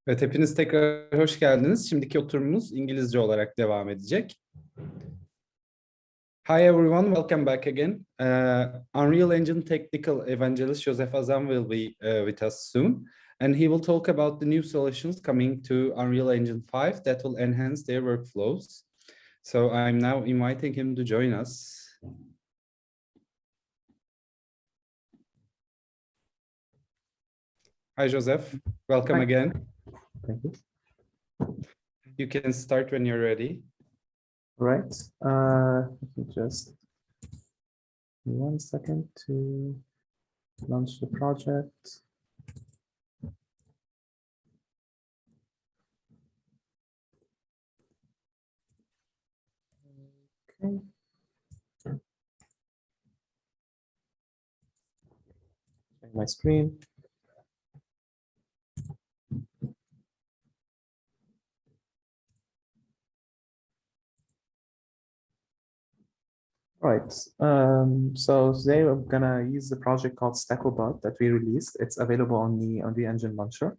Evet, hepiniz tekrar hoş geldiniz. Şimdiki oturumumuz İngilizce olarak devam edecek. Hi everyone, welcome back again. Unreal Engine Technical Evangelist Joseph Azzam will be with us soon, and he will talk about the new solutions coming to Unreal Engine 5 that will enhance their workflows. So I'm now inviting him to join us. Hi Joseph, welcome again. Thank you. You can start when you're ready. Right. Let me just 1 second to launch the project. Okay. Check my screen. Right. So today we're gonna use the project called Stacklebot that we released. It's available on the Engine launcher,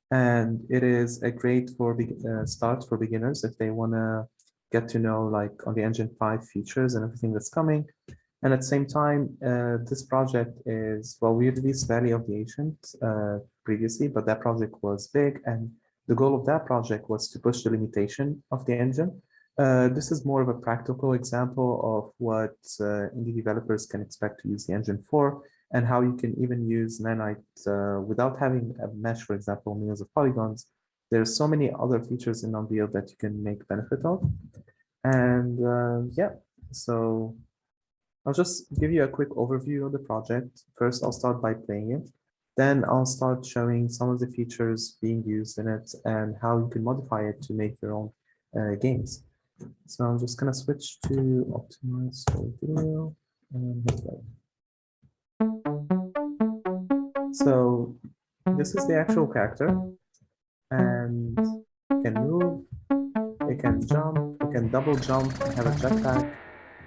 and it is a great start for beginners if they wanna get to know like on the Engine 5 features and everything that's coming. And at the same time, this project is, well, we released Valley of the Ancient previously, but that project was big, and the goal of that project was to push the limitation of the engine. This is more of a practical example of what indie developers can expect to use the engine for, and how you can even use Nanite without having a mesh, for example, millions of polygons. There's so many other features in Unreal that you can make benefit of. And yeah, so I'll just give you a quick overview of the project. First, I'll start by playing it. Then I'll start showing some of the features being used in it and how you can modify it to make your own games. So I'm just gonna switch to optimize for video and hit play. So this is the actual character, and it can move, it can jump, it can double jump, have a jetpack.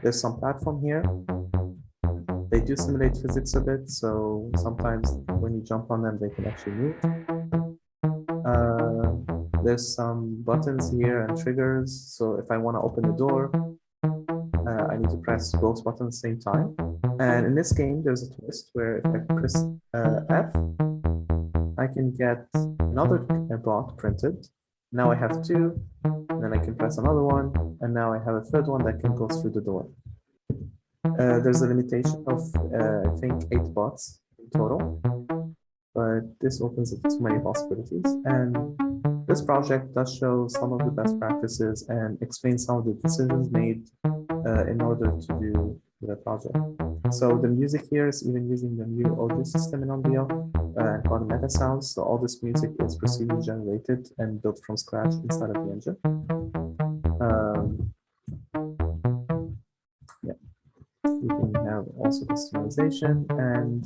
There's some platform here. They do simulate physics a bit, so sometimes when you jump on them, they can actually move. There's some buttons here and triggers. So if I want to open the door, I need to press both buttons at the same time. And in this game, there's a twist where if I press F, I can get another bot printed. Now I have two, and then I can press another one, and now I have a third one that can go through the door. There's a limitation of, I think, 8 bots in total, but this opens up too many possibilities. And this project does show some of the best practices and explains some of the decisions made in order to do the project. So the music here is even using the new audio system in Unreal called Meta Sounds. So all this music is procedurally generated and built from scratch inside of the engine. Yeah, you can have also customization, and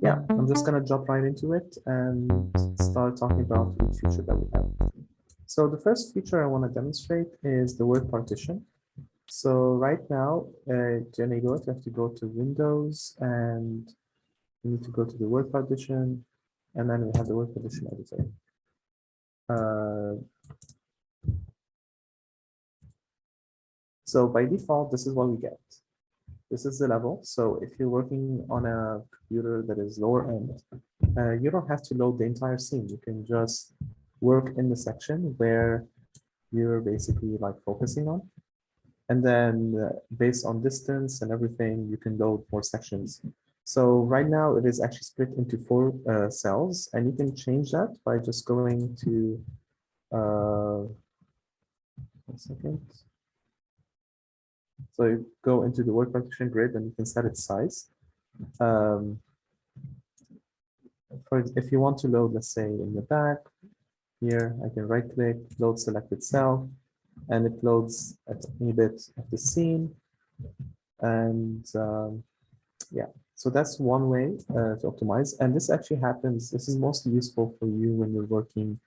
yeah, I'm just gonna jump right into it and start talking about each feature that we have. So the first feature I want to demonstrate is the word partition. So right now, to enable it, you have to go to Windows, and you need to go to the word partition, and then we have the word partition editor. So by default, this is what we get. This is the level. So if you're working on a computer that is lower end, you don't have to load the entire scene. You can just work in the section where you're basically like focusing on. And then based on distance and everything, you can load more sections. So right now it is actually split into 4 cells, and you can change that by just going to, 1 second. So you go into the word partition grid and you can set its size. If you want to load, let's say in the back, here I can right click, load selected cell, and it loads at any bit of the scene. And yeah, so that's one way to optimize. And this actually happens, this is mostly useful for you when you're working,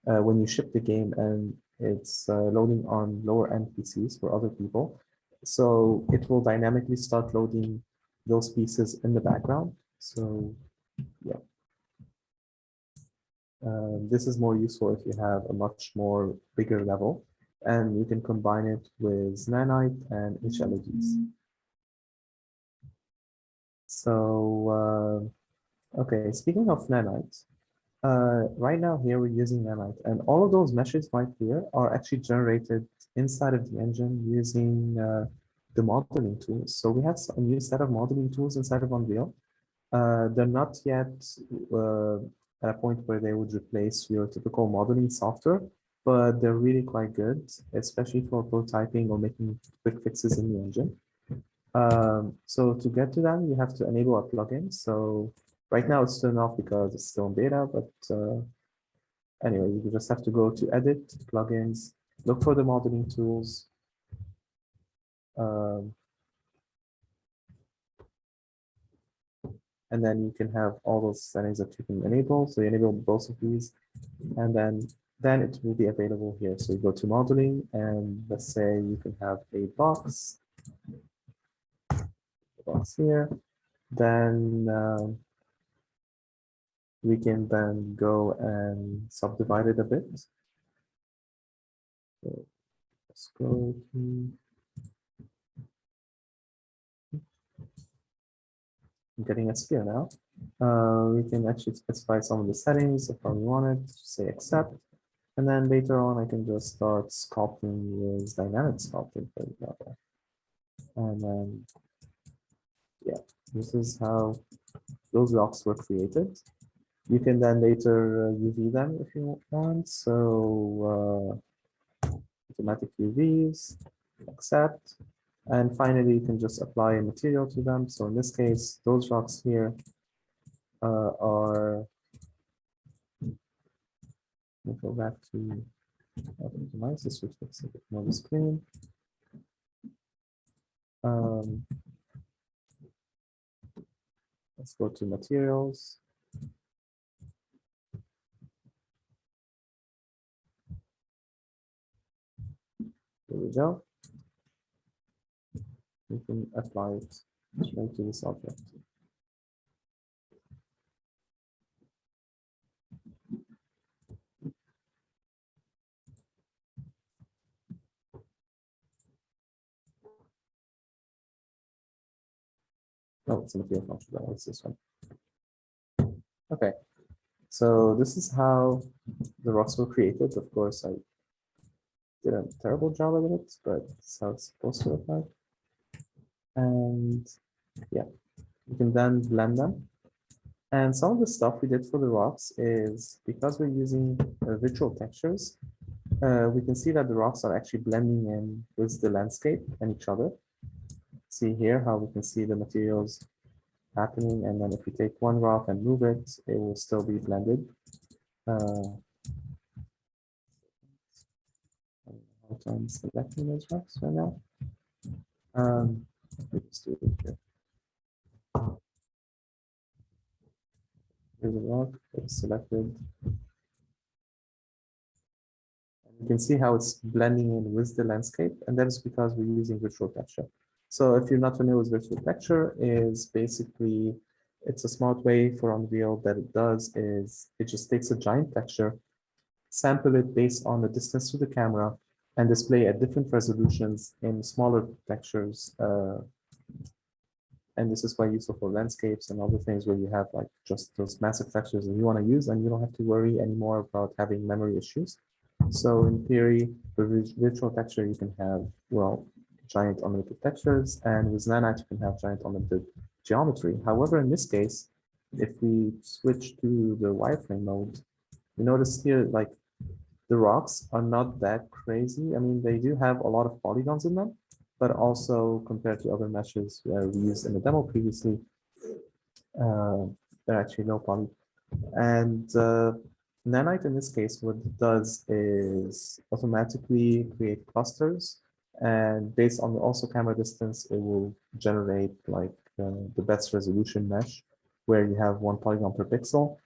when you ship the game and it's loading on lower end PCs for other people. So it will dynamically start loading those pieces in the background. So yeah. This is more useful if you have a much more bigger level, and you can combine it with nanite and HLEDs. So, okay, speaking of nanite, right now here we're using nanite, and all of those meshes right here are actually generated inside of the engine using the modeling tools. So we have a new set of modeling tools inside of Unreal. They're not yet at a point where they would replace your typical modeling software, but they're really quite good, especially for prototyping or making quick fixes in the engine. So to get to them, you have to enable a plugin. So right now it's turned off because it's still in beta, but anyway, you just have to go to edit, plugins, look for the modeling tools. And then you can have all those settings that you can enable. So you enable both of these, and then it will be available here. So you go to modeling, and let's say you can have a box here. Then we can then go and subdivide it a bit. So let's go to, I'm getting a sphere now. We can actually specify some of the settings of how we want it, say accept. And then later on, I can just start sculpting with dynamic sculpting, for example. And then, yeah, this is how those rocks were created. You can then later UV them if you want. So automatic UVs, accept. And finally, you can just apply a material to them. So in this case, those rocks here are, let's go back to optimize this, which looks a bit more on the screen. Let's go to materials. There we go. We can apply it straight to this object. No, it's a material function, but it's this one. Okay, so this is how the rocks were created. Of course, I did a terrible job of it, but it's how it's supposed to look like. And yeah, you can then blend them. And some of the stuff we did for the rocks is because we're using virtual textures, we can see that the rocks are actually blending in with the landscape and each other. See here how we can see the materials happening, and then if we take one rock and move it, it will still be blended. I'm selecting those rocks right now. Let's do it here. Here's a rock, it's selected. You can see how it's blending in with the landscape, and that is because we're using virtual texture. So if you're not familiar with virtual texture, is basically it's a smart way for Unreal that it does is it just takes a giant texture, sample it based on the distance to the camera, and display at different resolutions in smaller textures. And this is quite useful for landscapes and other things where you have like just those massive textures that you want to use, and you don't have to worry anymore about having memory issues. So in theory, with virtual texture, you can have, well, giant unlimited textures, and with nanite, you can have giant unlimited geometry. However, in this case, if we switch to the wireframe mode, you notice here, like the rocks are not that crazy. I mean, they do have a lot of polygons in them, but also compared to other meshes we used in the demo previously, they're actually no poly. And nanite in this case, what it does is automatically create clusters, and based on the also camera distance, it will generate like the best resolution mesh where you have one polygon per pixel.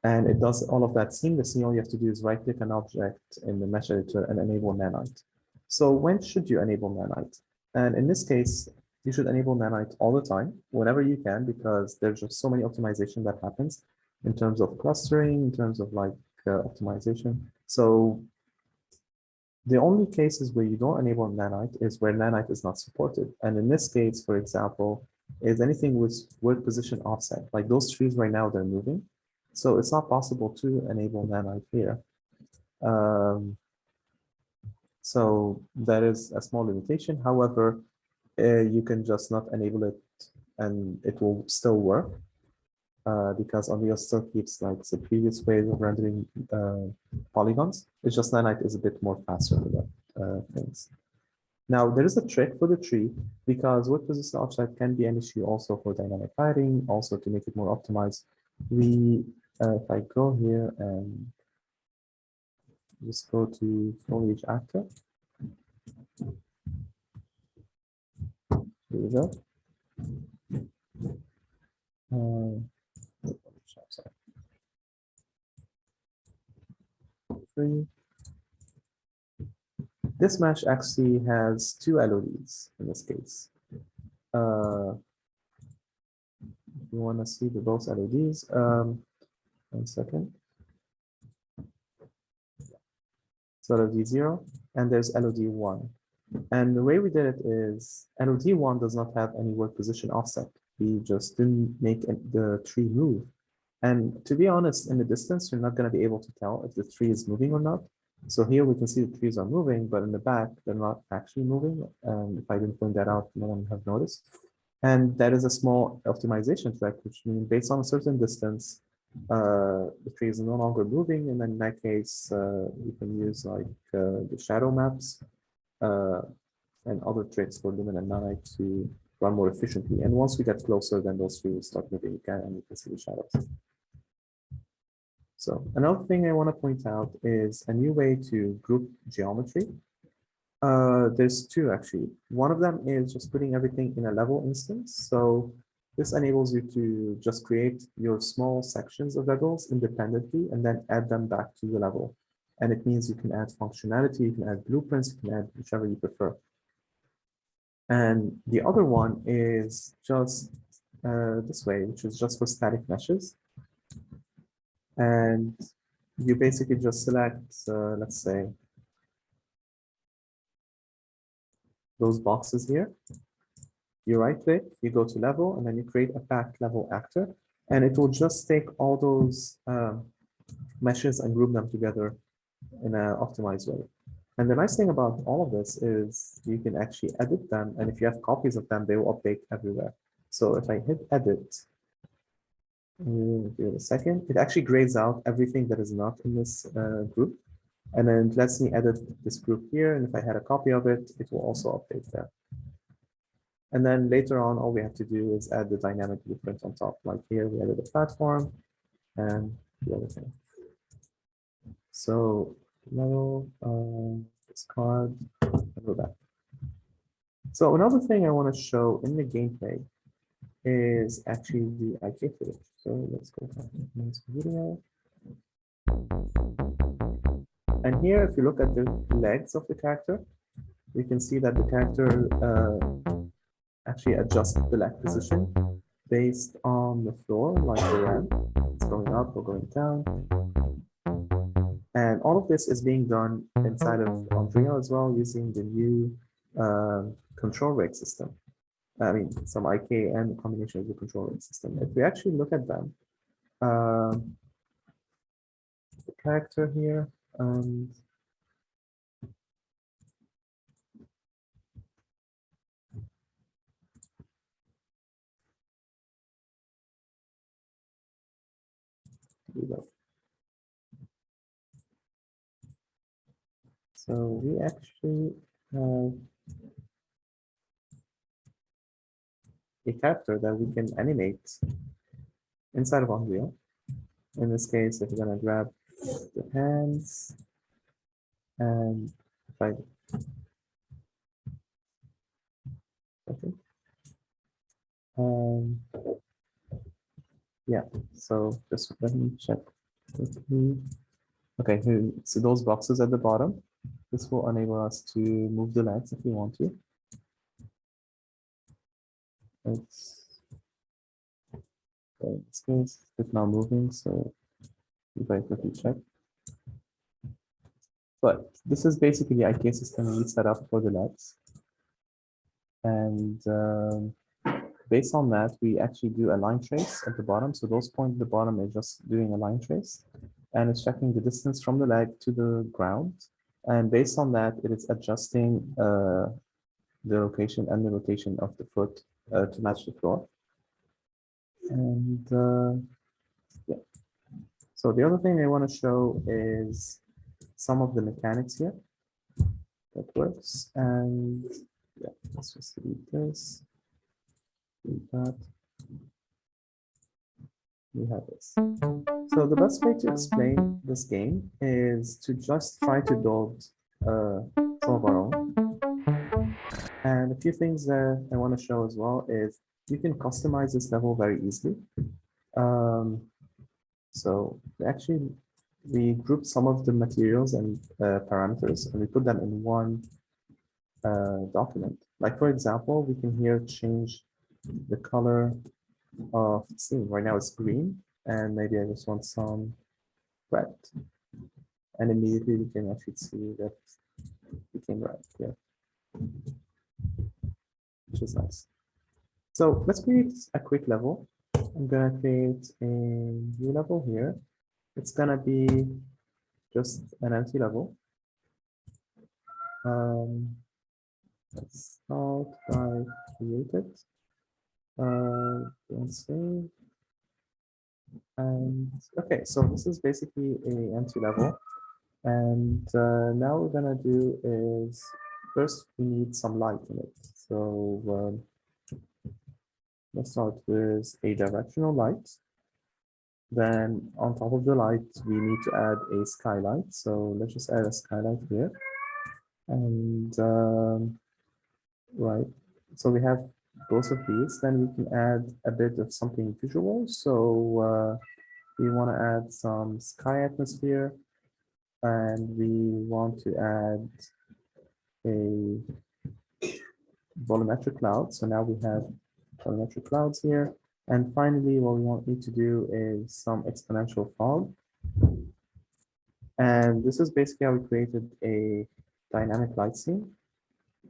And it does all of that seamlessly. All you have to do is right click an object in the mesh editor and enable nanite. So when should you enable nanite? And in this case, you should enable nanite all the time, whenever you can, because there's just so many optimization that happens in terms of clustering, in terms of like optimization. So the only cases where you don't enable nanite is where nanite is not supported. And in this case, for example, is anything with work position offset, like those trees right now, they're moving. So it's not possible to enable nanite here. So that is a small limitation. However, you can just not enable it and it will still work because Unreal still keeps like the previous ways of rendering polygons. It's just nanite is a bit more faster with that things. Now there is a trick for the tree because work position offset can be an issue also for dynamic lighting, also to make it more optimized. If I go here and just go to foliage actor. Here we go. Sorry. This mesh actually has two LODs in this case. If you want to see both LODs, 1 second. So LOD 0 and there's LOD 1. And the way we did it is LOD 1 does not have any work position offset. We just didn't make the tree move. And to be honest, in the distance, you're not going to be able to tell if the tree is moving or not. So here we can see the trees are moving, but in the back, they're not actually moving. And if I didn't point that out, no one would have noticed. And that is a small optimization trick, which means based on a certain distance, the tree is no longer moving. And then in that case, you can use like the shadow maps and other tricks for lumen and nanite to run more efficiently. And once we get closer, then those trees will start moving again and you can see the shadows. So another thing I want to point out is a new way to group geometry. There's two actually. One of them is just putting everything in a level instance. So this enables you to just create your small sections of levels independently and then add them back to the level. And it means you can add functionality, you can add blueprints, you can add whichever you prefer. And the other one is just this way, which is just for static meshes. And you basically just select, let's say, those boxes here. You right click, you go to level, and then you create a packed level actor. And it will just take all those meshes and group them together in an optimized way. And the nice thing about all of this is you can actually edit them. And if you have copies of them, they will update everywhere. So if I hit edit, give it a second, it actually grades out everything that is not in this group. And then it lets me edit this group here. And if I had a copy of it, it will also update there. And then later on, all we have to do is add the dynamic blueprint on top. Like here, we added the platform and the other thing. So level, discard, and go back. So another thing I want to show in the gameplay is actually the IK footage. So let's go back to this video. And here, if you look at the legs of the character, you can see that the character actually adjusts the leg position based on the floor, like the ramp. It's going up or going down. And all of this is being done inside of Unreal as well, using the new control rig system. I mean, some IK and a combination of the control rig system. If we actually look at them, the character here, and so we actually have a character that we can animate inside of Unreal. In this case, if we're going to grab the hands and if I yeah, so just let me check quickly. Okay, so those boxes at the bottom, this will enable us to move the legs if we want to. In this case, it's now moving, so if I quickly check. But this is basically the IK system we set up for the LEDs. And based on that, we actually do a line trace at the bottom. So those points at the bottom is just doing a line trace. And it's checking the distance from the leg to the ground. And based on that, it is adjusting the location and the rotation of the foot to match the floor. And yeah. So the other thing I want to show is some of the mechanics here that works. And yeah, let's just delete this, delete that. We have this. So the best way to explain this game is to just try to build some of our own. And a few things that I want to show as well is you can customize this level very easily. So actually, we grouped some of the materials and parameters, and we put them in one document. Like for example, we can here change the color of the scene. Right now it's green, and maybe I just want some red. And immediately we can actually see that it became red here, which is nice. So let's create a quick level. I'm gonna create a new level here. It's gonna be just an empty level. Let's start by create it. Don't save. And okay, so this is basically a empty level. And now we're gonna do is first we need some light in it. So let's start with a directional light. Then on top of the light, we need to add a skylight. So let's just add a skylight here. And right, so we have both of these. Then we can add a bit of something visual. So we want to add some sky atmosphere, and we want to add a volumetric cloud. So now we have volumetric clouds here. And finally, what we need to do is some exponential fog. And this is basically how we created a dynamic light scene.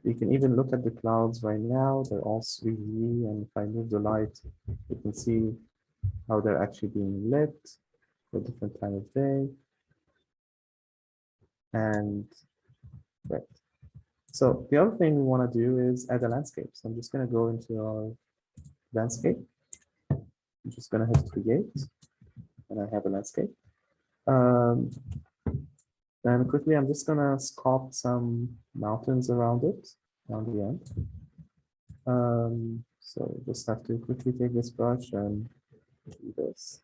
You can even look at the clouds right now. They're all 3D. And if I move the light, you can see how they're actually being lit for different time of day. And right. So the other thing we want to do is add a landscape. So I'm just going to go into our landscape. I'm just going to hit create, and I have a landscape. And quickly, I'm just going to sculpt some mountains around it on the end. So just have to quickly take this brush and do this.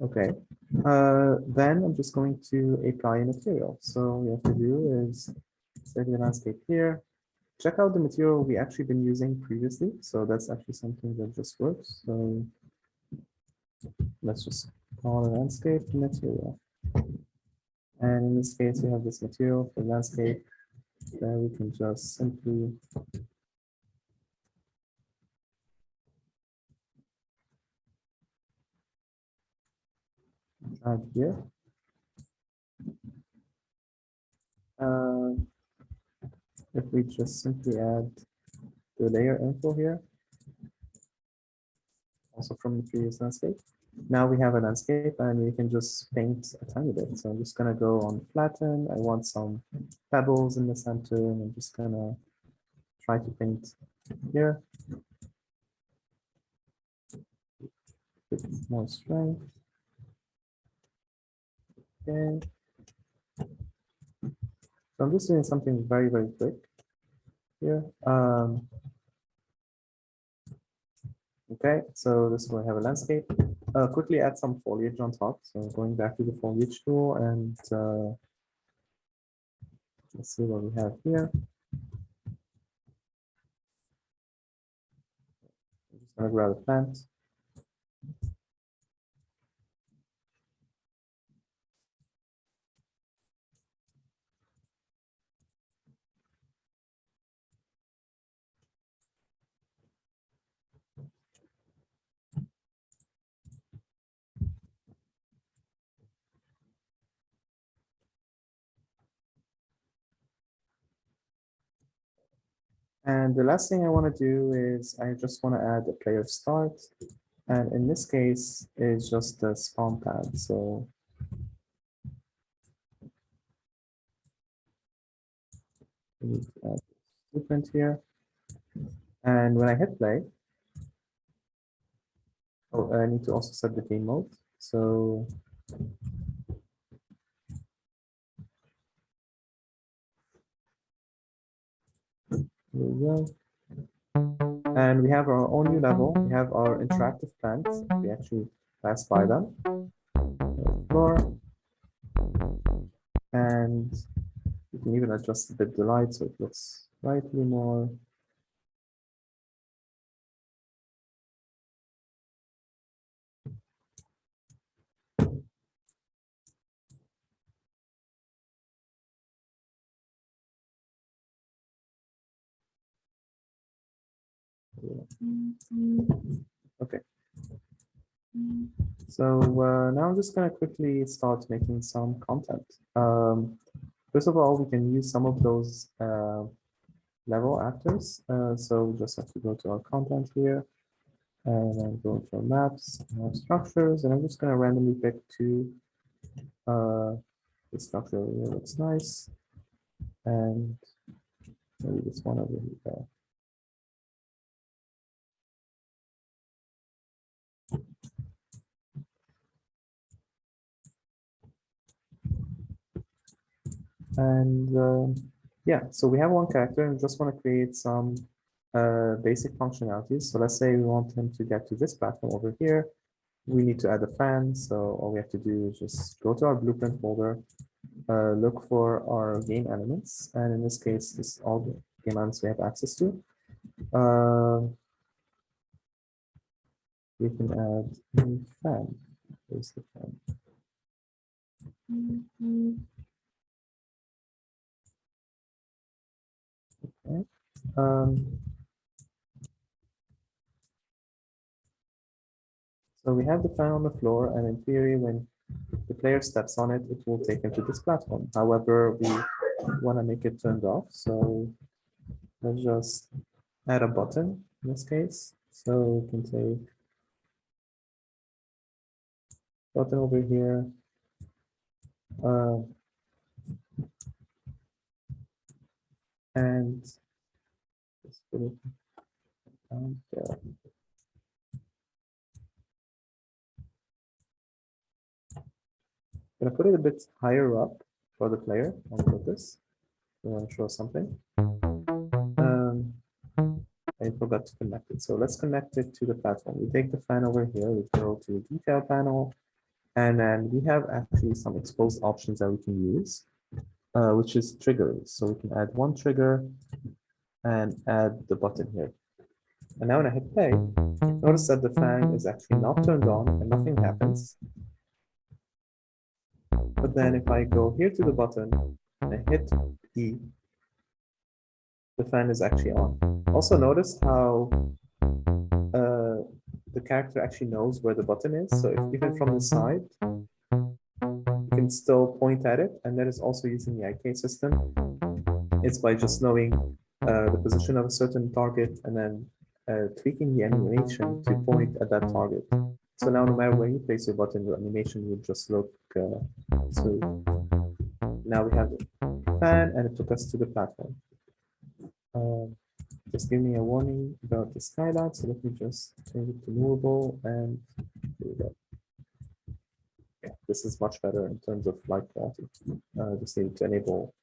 Okay, then I'm just going to apply a material. So what we have to do is select the landscape here. Check out the material we actually been using previously. So that's actually something that just works. So let's just call the landscape material. And in this case, we have this material for landscape. Then we can just simply add here. If we just simply add the layer info here, also from the previous landscape. Now we have a landscape and we can just paint a tiny bit. So I'm just gonna go on flatten. I want some pebbles in the center, and I'm just gonna try to paint here. With more strength. Okay. So I'm just doing something very, very quick here. Okay, so this is where I have a landscape. Quickly add some foliage on top. So going back to the foliage tool, and let's see what we have here. I'm just gonna grab a plant. And the last thing I want to do is I just want to add a player start. And in this case, it's just the spawn pad. So we need to add blueprint here. And when I hit play, oh, I need to also set the game mode. So here we go. And we have our own new level. We have our interactive plants. We actually pass by them. Floor. And you can even adjust a bit the light so it looks slightly more. Okay. So now I'm just going to quickly start making some content. First of all, we can use some of those level actors. So we just have to go to our content here and then go to our maps, map structures, and I'm just going to randomly pick two. The structure over here looks nice, and maybe this one over here. And yeah, so we have one character and just want to create some basic functionalities. So let's say we want him to get to this platform over here. We need to add a fan. So all we have to do is just go to our blueprint folder, look for our game elements. And in this case, this is all the game elements we have access to. We can add a fan. There's the fan. Okay. So we have the fan on the floor, and in theory, when the player steps on it, it will take him to this platform. However, we want to make it turned off. So let's just add a button in this case. So we can take button over here. And just put it down there. I'm gonna put it a bit higher up for the player on purpose. I want to show something. I forgot to connect it. So let's connect it to the platform. We take the fan over here, we go to the detail panel, and then we have actually some exposed options that we can use, which is triggers. So we can add one trigger and add the button here. And now when I hit play, notice that the fan is actually not turned on and nothing happens. But then if I go here to the button and I hit E, the fan is actually on. Also notice how the character actually knows where the button is. So if even from the side, you can still point at it. And that is also using the IK system. It's by just knowing the position of a certain target and then tweaking the animation to point at that target. So now no matter where you place your button, the animation would just look smooth. Now we have the fan and it took us to the platform. Just give me a warning about the skylight. So let me just change it to movable and here we go. Yeah, this is much better in terms of light quality. Just need to enable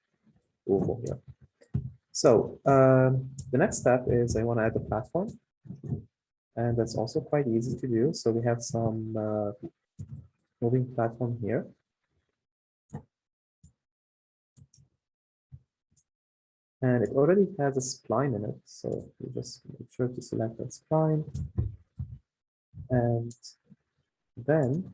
movable here. So the next step is I want to add a platform. And that's also quite easy to do. So we have some moving platform here. And it already has a spline in it. So we just make sure to select that spline. And then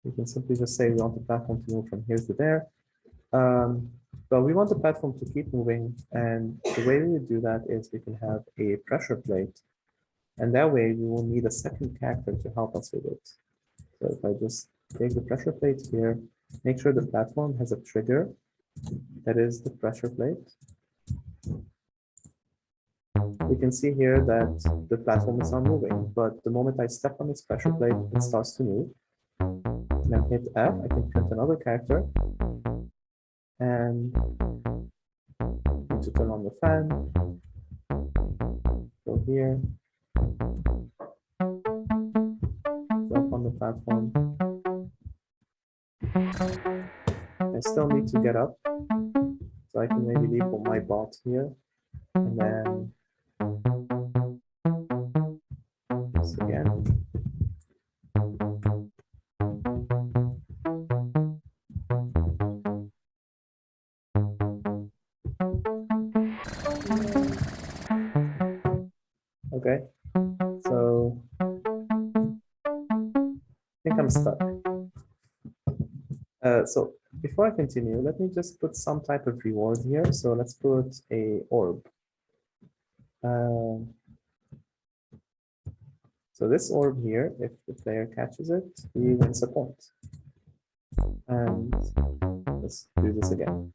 we can simply just say we want the platform to move from here to there. But we want the platform to keep moving. And the way we would do that is we can have a pressure plate And that way we will need a second character to help us with it. So if I just take the pressure plate here, make sure the platform has a trigger that is the pressure plate. We can see here that the platform is not moving, but the moment I step on this pressure plate, it starts to move. And I hit F, I can print another character. And need to turn on the fan. Go here. Jump on the platform. I still need to get up. So I can maybe leave my bot here. And then this again. Okay, so I think I'm stuck. So before I continue, let me just put some type of reward here. So let's put a orb. So this orb here, if the player catches it, he wins a point. And let's do this again.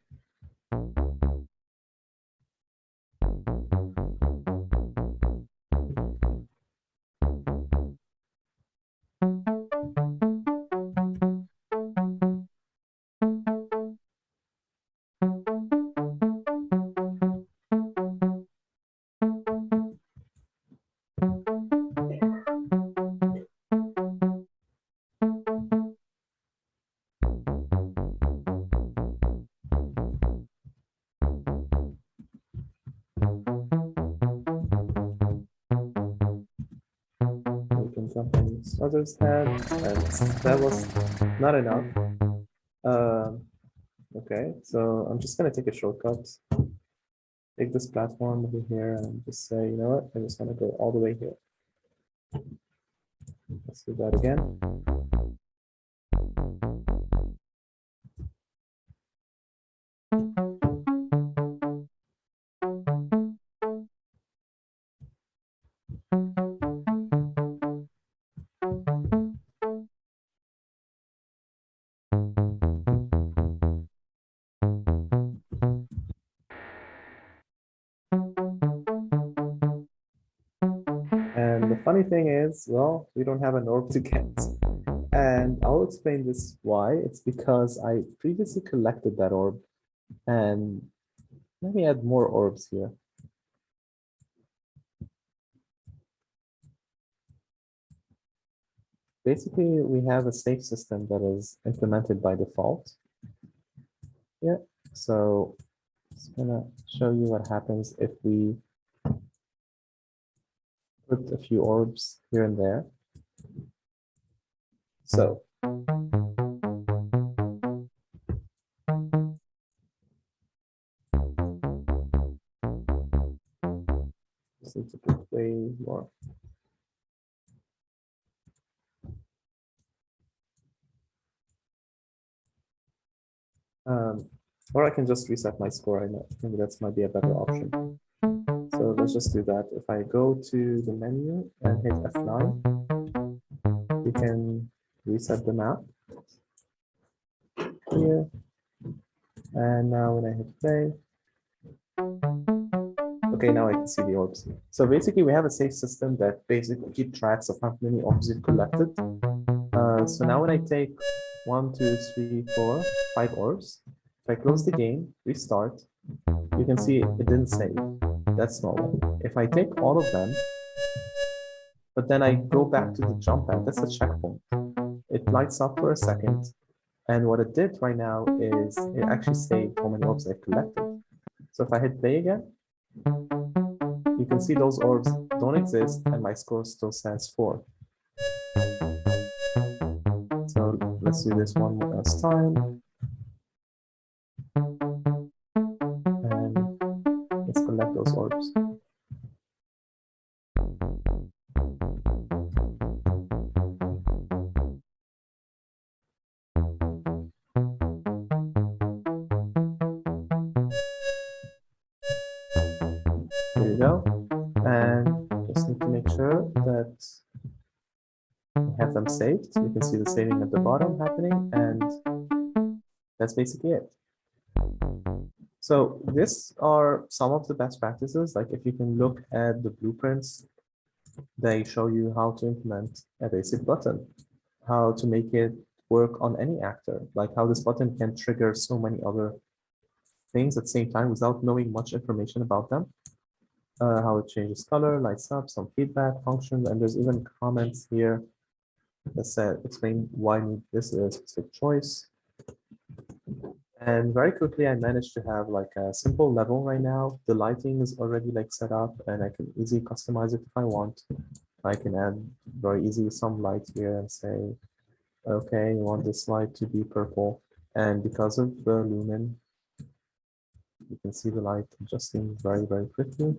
Jump on this other's head, and that was not enough. Okay, so I'm just gonna take a shortcut. Take this platform over here and just say, you know what, I'm just gonna go all the way here. Let's do that again. And the funny thing is, well, we don't have an orb to get. And I'll explain this why. It's because I previously collected that orb. And let me add more orbs here. Basically, we have a safe system that is implemented by default. Yeah, so it's gonna show you what happens if we put a few orbs here and there. So just need to put way more. Or I can just reset my score. I think that might be a better option. So let's just do that. If I go to the menu and hit F9, we can reset the map here. And now when I hit play, okay, now I can see the orbs. So basically we have a safe system that basically keeps tracks of how many orbs you've collected. So now when I take 1, 2, 3, 4, 5 orbs, if I close the game, restart, you can see it didn't save. That's normal. If I take all of them, but then I go back to the jump pad, that's a checkpoint. It lights up for a second. And what it did right now is it actually saved how many orbs I collected. So if I hit play again, you can see those orbs don't exist and my score still says 4. So let's do this one last time. And let's collect those orbs. There you go. And just need to make sure them saved. You can see the saving at the bottom happening, and that's basically it. So these are some of the best practices. Like if you can look at the blueprints, they show you how to implement a basic button, how to make it work on any actor, like how this button can trigger so many other things at the same time without knowing much information about them. How it changes color, lights up, some feedback functions, and there's even comments here that said explain why this is a specific choice. And very quickly, I managed to have like a simple level right now. The lighting is already like set up, and I can easily customize it if I want. I can add very easily some light here and say, okay, you want this light to be purple. And because of the lumen, you can see the light adjusting very, very quickly.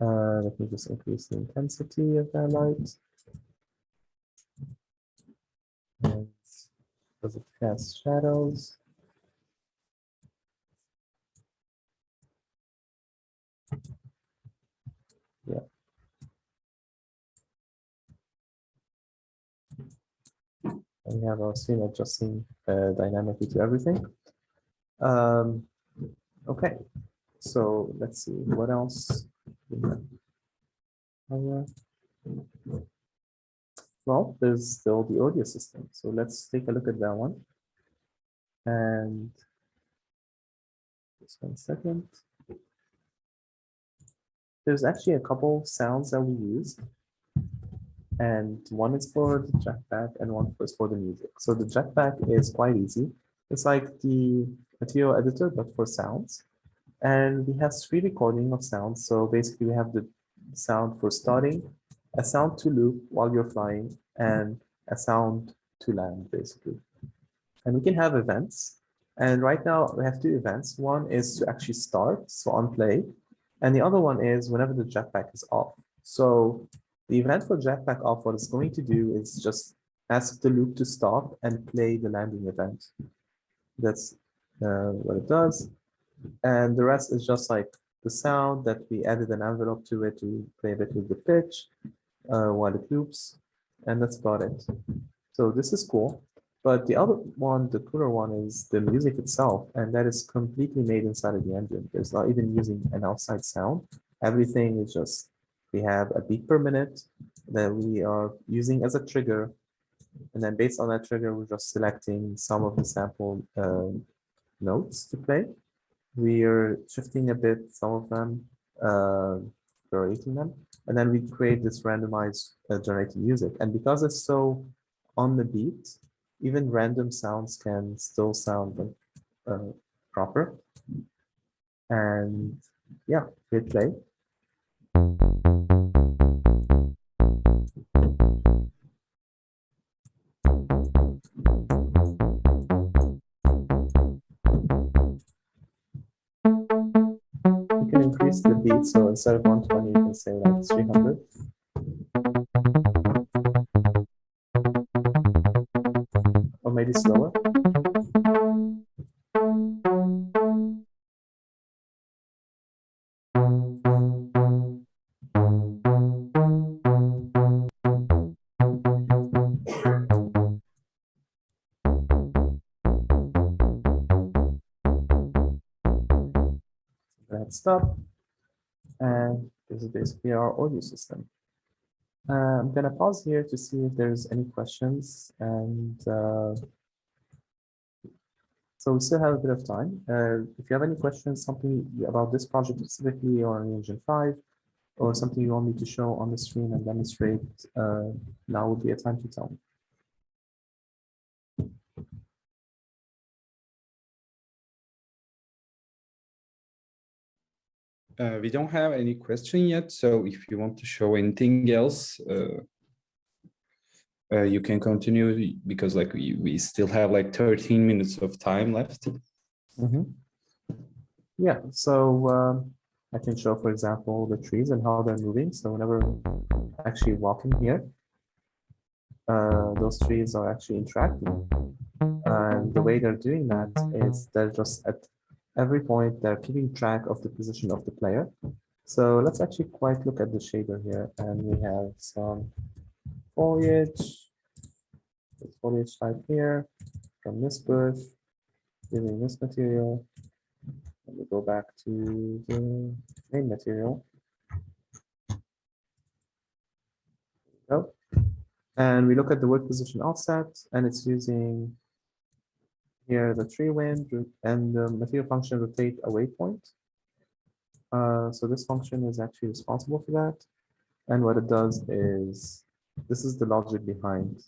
Let me just increase the intensity of that light. And does it cast shadows? Yeah. And we have our scene adjusting dynamically to everything. Okay, so let's see what else. Well, there's still the audio system. So let's take a look at that one. And just 1 second. There's actually a couple sounds that we use. And one is for the jackback and one is for the music. So the jackback is quite easy. It's like the material editor, but for sounds. And we have 3 recording of sounds. So basically we have the sound for starting, a sound to loop while you're flying, and a sound to land, basically. And we can have events. And right now we have 2 events. One is to actually start, so on play. And the other one is whenever the jetpack is off. So the event for jetpack off, what it's going to do is just ask the loop to stop and play the landing event. That's what it does. And the rest is just like the sound that we added an envelope to it to play a bit with the pitch while it loops. And that's about it. So this is cool. But the other one, the cooler one, is the music itself. And that is completely made inside of the engine. There's not even using an outside sound. Everything is just, we have a beat per minute that we are using as a trigger. And then based on that trigger, we're just selecting some of the sample notes to play. We are shifting a bit some of them, variating them, and then we create this randomized generated music. And because it's so on the beat, even random sounds can still sound proper. And yeah, hit play. You can increase the beat, so instead of 120, you can say like 300. Or maybe slower. Let's stop. And this is basically our audio system. I'm gonna pause here to see if there's any questions, and so we still have a bit of time. If you have any questions, something about this project specifically, or Engine 5, or something you want me to show on the screen and demonstrate, now would be a time to tell me. We don't have any question yet, so if you want to show anything else, you can continue, because like we still have like 13 minutes of time left. Mm-hmm. Yeah, so I can show, for example, the trees and how they're moving. So whenever I actually walk in here, those trees are actually interacting. And the way they're doing that is they're just at every point, they're keeping track of the position of the player. So let's actually quite look at the shader here. And we have some foliage. this foliage type here from this bush, using this material. Let me go back to the main material. Oh. And we look at the work position offset, and it's using here the tree wind and the material function rotate a waypoint. So this function is actually responsible for that. And what it does is, this is the logic behind.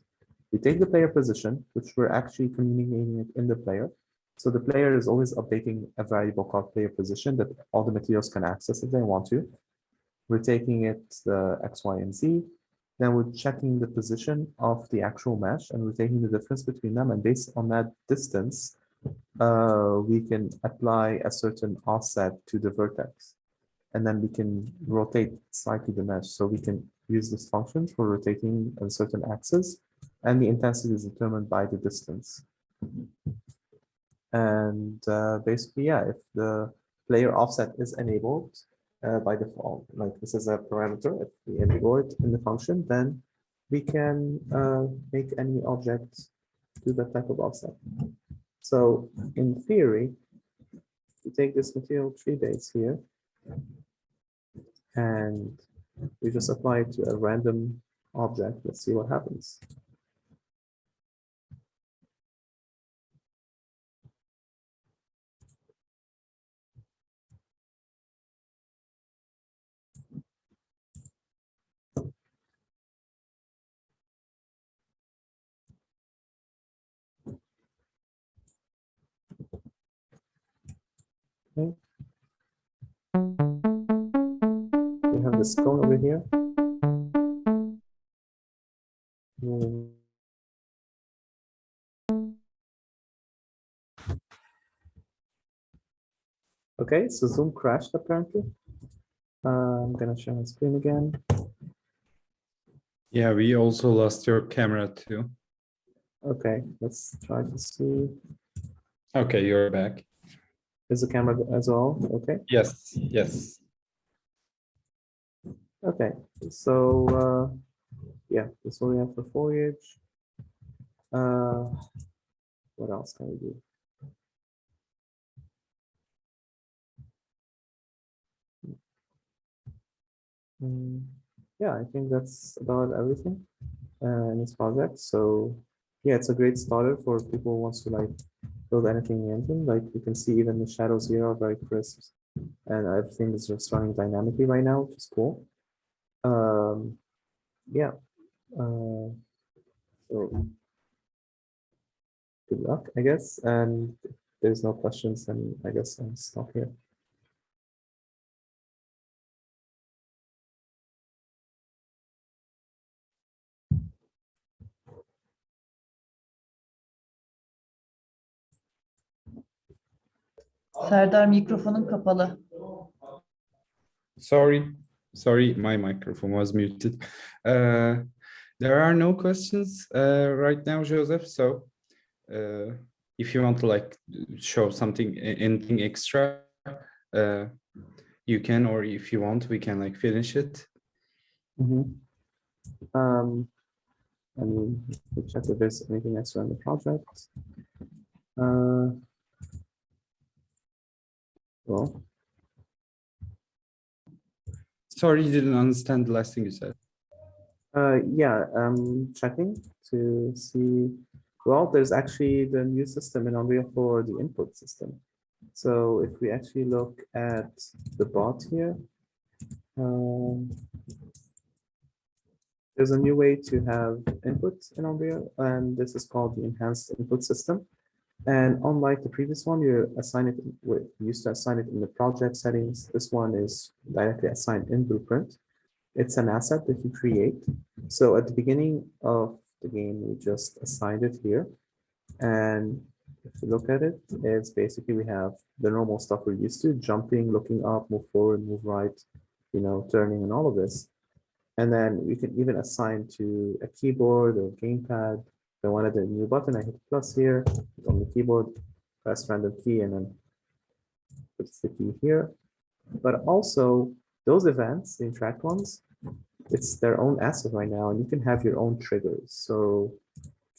We take the player position, which we're actually communicating it in the player. So the player is always updating a variable called player position that all the materials can access if they want to. We're taking it the X, Y, and Z. Then we're checking the position of the actual mesh, and we're taking the difference between them. And based on that distance, we can apply a certain offset to the vertex. And then we can rotate slightly the mesh. So we can use this function for rotating a certain axis, and the intensity is determined by the distance. And basically, yeah, if the player offset is enabled by default, like this is a parameter, if we enable it in the function, then we can make any object do that type of offset. So in theory, we take this material tree base here, and we just apply it to a random object. Let's see what happens. Okay. We have this cone over here. Okay, so Zoom crashed apparently. I'm gonna share my screen again. Yeah, we also lost your camera too. Okay, let's try to see. Okay, you're back. Is the camera as well? Okay. Yes, yes. Okay, so yeah, this is what we have for foliage. What else can we do? Yeah, I think that's about everything in this project. So yeah, it's a great starter for people who wants to like build anything in the engine. Like you can see even the shadows here are very crisp, and everything is just running dynamically right now, which is cool. Yeah. So good luck, I guess. And if there's no questions, then I guess I'll stop here. Serdar mikrofonun kapalı. Sorry, my microphone was muted. There are no questions right now, Joseph. So if you want to like show something, anything extra, you can, or if you want, we can like finish it. I mean, we check if there's anything extra in the project. Well, Sorry, you didn't understand the last thing you said. yeah, I'm checking to see. Well, there's actually the new system in Unreal for the input system. So if we actually look at the bot here, there's a new way to have input in Unreal, and this is called the enhanced input system. And unlike the previous one, you used to assign it in the project settings. This one is directly assigned in Blueprint. It's an asset that you create. So at the beginning of the game, we just assigned it here. And if you look at it, it's basically we have the normal stuff we're used to: jumping, looking up, move forward, move right, turning, and all of this. And then we can even assign to a keyboard or gamepad. If I wanted a new button, I hit plus here on the keyboard, press random key, and then put the key here. But also those events, the interact ones, it's their own asset right now, and you can have your own triggers. So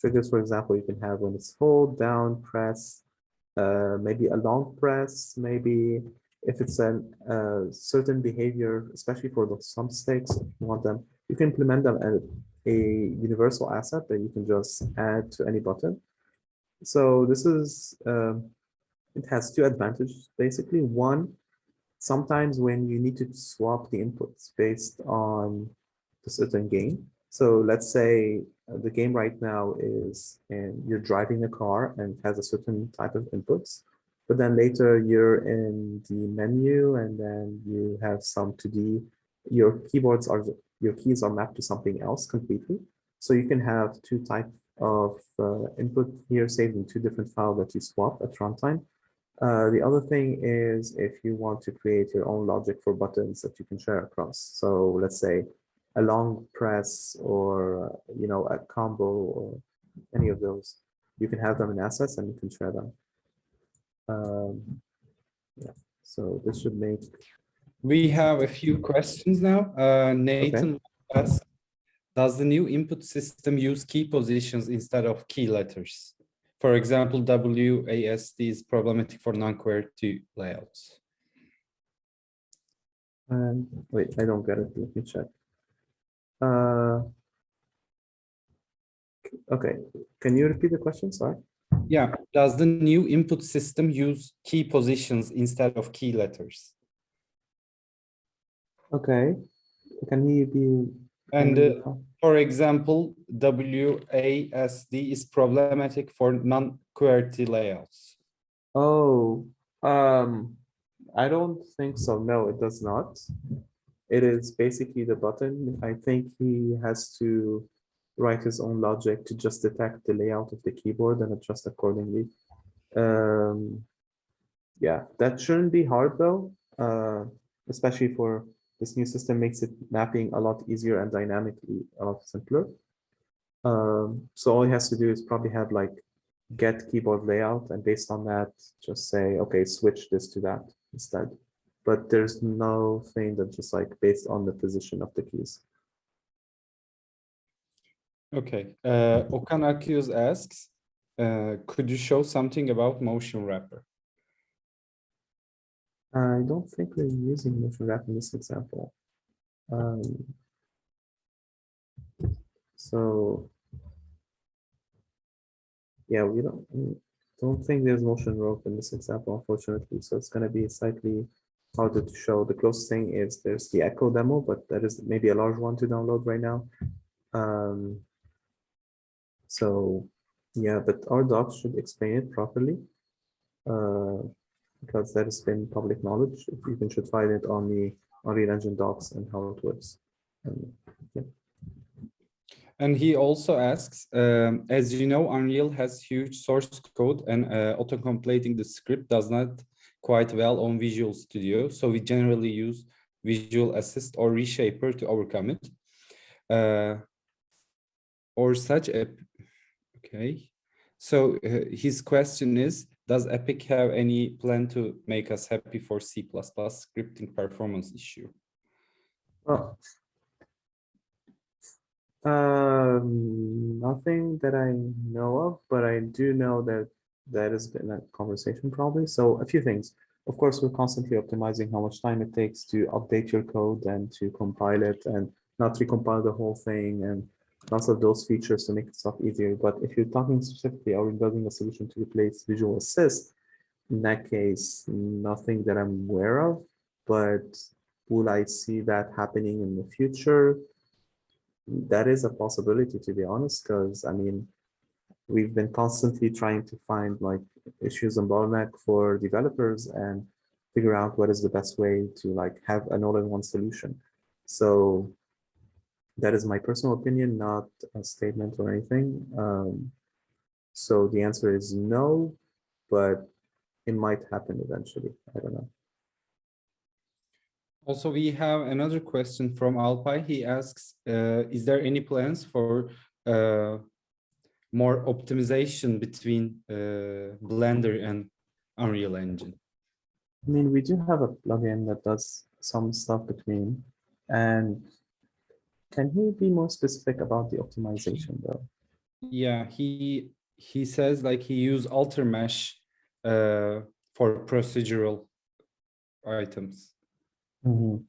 triggers, for example, you can have when it's hold, down, press, maybe a long press, maybe if it's a certain behavior, especially for the sump stakes, if you want them, you can implement them as a universal asset that you can just add to any button. So this is, it has two advantages, basically. One, sometimes when you need to swap the inputs based on the certain game. So let's say the game right now is, and you're driving a car and has a certain type of inputs, but then later you're in the menu and then you have some 2D, your keys are mapped to something else completely. So you can have two types of input here saved in two different files that you swap at runtime. The other thing is if you want to create your own logic for buttons that you can share across. So let's say a long press or a combo or any of those, you can have them in assets and you can share them. Yeah, so this should make. We have a few questions now. Nathan asks, does the new input system use key positions instead of key letters? For example, WASD is problematic for non-QWERTY layouts. Wait, I don't get it. Let me check. Okay, can you repeat the question? Sorry. Yeah, does the new input system use key positions instead of key letters? Okay, can you be? And for example, WASD is problematic for non-QWERTY layouts. Oh, I don't think so. No, it does not. It is basically the button. I think he has to write his own logic to just detect the layout of the keyboard and adjust accordingly. Yeah, that shouldn't be hard though, especially for this new system makes it mapping a lot easier and dynamically a lot simpler. So all he has to do is probably have like get keyboard layout and based on that, just say, okay, switch this to that instead. But there's no thing that just like based on the position of the keys. Okay, Okan Akyüz asks, could you show something about motion wrapper? I don't think we're using motion wrap in this example. So yeah, we don't think there's motion rope in this example, unfortunately. So it's going to be slightly harder to show. The closest thing is there's the Echo demo, but that is maybe a large one to download right now. So yeah, but our docs should explain it properly because that has been public knowledge. You can should find it on the Unreal Engine docs and how it works. Yeah. And he also asks, as you know, Unreal has huge source code and auto-completing the script does not quite well on Visual Studio. So we generally use Visual Assist or Reshaper to overcome it. Or such a, okay. So his question is, does Epic have any plan to make us happy for C++ scripting performance issue? Oh. Nothing that I know of, but I do know that that has been a conversation probably. So a few things. Of course, we're constantly optimizing how much time it takes to update your code and to compile it and not recompile the whole thing and lots of those features to make stuff easier. But if you're talking specifically, are we building a solution to replace Visual Assist? In that case, nothing that I'm aware of, but will I see that happening in the future? That is a possibility, to be honest, because I mean, we've been constantly trying to find like issues and bottleneck for developers and figure out what is the best way to like have an all-in-one solution. So that is my personal opinion, not a statement or anything. So the answer is no, but it might happen eventually. I don't know. Also, we have another question from Alpay. He asks, is there any plans for more optimization between Blender and Unreal Engine? I mean, we do have a plugin that does some stuff between. And can you be more specific about the optimization though? Yeah, he says like he use alter mesh for procedural items. Mhm.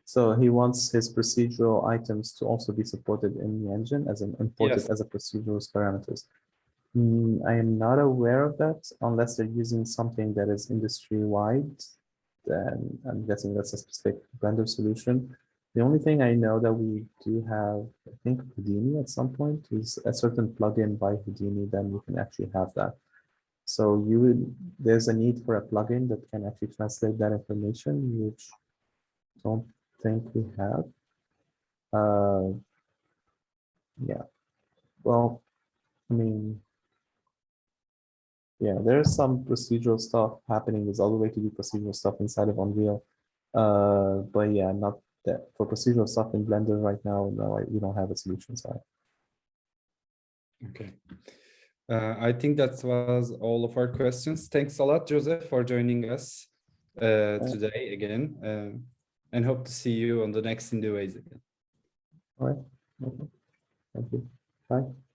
So he wants his procedural items to also be supported in the engine as an imported Yes. as a procedural parameters. I am not aware of that unless they're using something that is industry-wide. Then I'm guessing that's a specific Blender solution. The only thing I know that we do have, I think Houdini at some point is a certain plugin by Houdini, then you can actually have that. So there's a need for a plugin that can actually translate that information, which I don't think we have. Yeah, well, I mean, yeah, there's some procedural stuff happening. There's all the way to do procedural stuff inside of Unreal. But yeah, not that for procedural stuff in Blender right now. No, we don't have a solution side. Okay. I think that was all of our questions. Thanks a lot, Joseph, for joining us today again, and hope to see you on the next Indieways again. All right. Okay. Thank you. Bye.